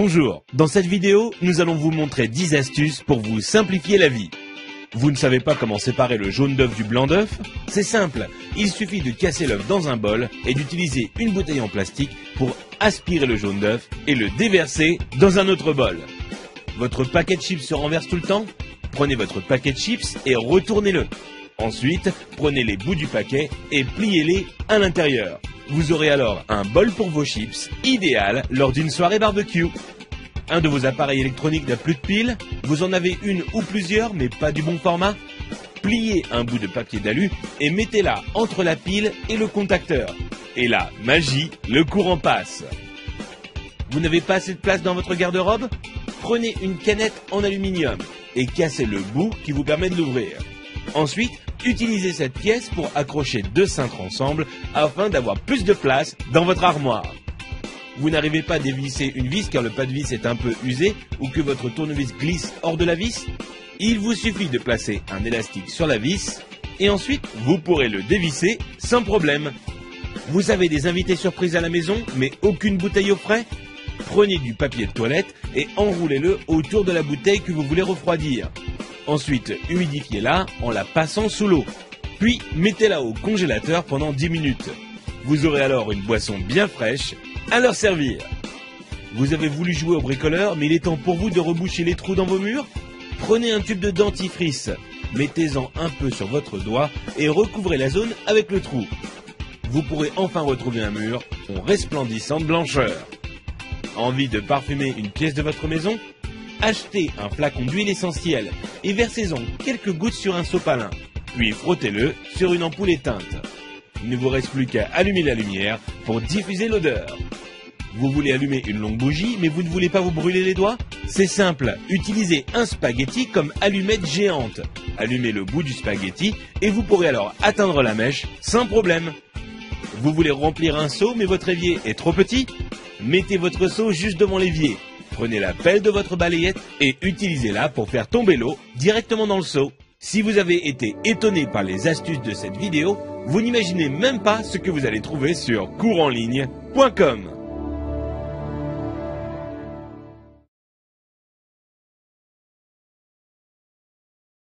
Bonjour, dans cette vidéo, nous allons vous montrer 10 astuces pour vous simplifier la vie. Vous ne savez pas comment séparer le jaune d'œuf du blanc d'œuf? C'est simple, il suffit de casser l'œuf dans un bol et d'utiliser une bouteille en plastique pour aspirer le jaune d'œuf et le déverser dans un autre bol. Votre paquet de chips se renverse tout le temps? Prenez votre paquet de chips et retournez-le. Ensuite, prenez les bouts du paquet et pliez-les à l'intérieur. Vous aurez alors un bol pour vos chips, idéal lors d'une soirée barbecue. Un de vos appareils électroniques n'a plus de pile, vous en avez une ou plusieurs mais pas du bon format. Pliez un bout de papier d'alu et mettez-la entre la pile et le contacteur. Et là, magie, le courant passe. Vous n'avez pas assez de place dans votre garde-robe? Prenez une canette en aluminium et cassez le bout qui vous permet de l'ouvrir. Ensuite, utilisez cette pièce pour accrocher deux cintres ensemble afin d'avoir plus de place dans votre armoire. Vous n'arrivez pas à dévisser une vis car le pas de vis est un peu usé ou que votre tournevis glisse hors de la vis? Il vous suffit de placer un élastique sur la vis et ensuite vous pourrez le dévisser sans problème. Vous avez des invités surprises à la maison mais aucune bouteille au frais? Prenez du papier de toilette et enroulez-le autour de la bouteille que vous voulez refroidir. Ensuite, humidifiez-la en la passant sous l'eau. Puis, mettez-la au congélateur pendant 10 minutes. Vous aurez alors une boisson bien fraîche à leur servir. Vous avez voulu jouer au bricoleur, mais il est temps pour vous de reboucher les trous dans vos murs? Prenez un tube de dentifrice, mettez-en un peu sur votre doigt et recouvrez la zone avec le trou. Vous pourrez enfin retrouver un mur en resplendissant de blancheur. Envie de parfumer une pièce de votre maison? Achetez un flacon d'huile essentielle et versez-en quelques gouttes sur un sopalin, puis frottez-le sur une ampoule éteinte. Il ne vous reste plus qu'à allumer la lumière pour diffuser l'odeur. Vous voulez allumer une longue bougie, mais vous ne voulez pas vous brûler les doigts? C'est simple, utilisez un spaghetti comme allumette géante. Allumez le bout du spaghetti et vous pourrez alors atteindre la mèche sans problème. Vous voulez remplir un seau, mais votre évier est trop petit? Mettez votre seau juste devant l'évier. Prenez la pelle de votre balayette et utilisez-la pour faire tomber l'eau directement dans le seau. Si vous avez été étonné par les astuces de cette vidéo, vous n'imaginez même pas ce que vous allez trouver sur couranligne.com.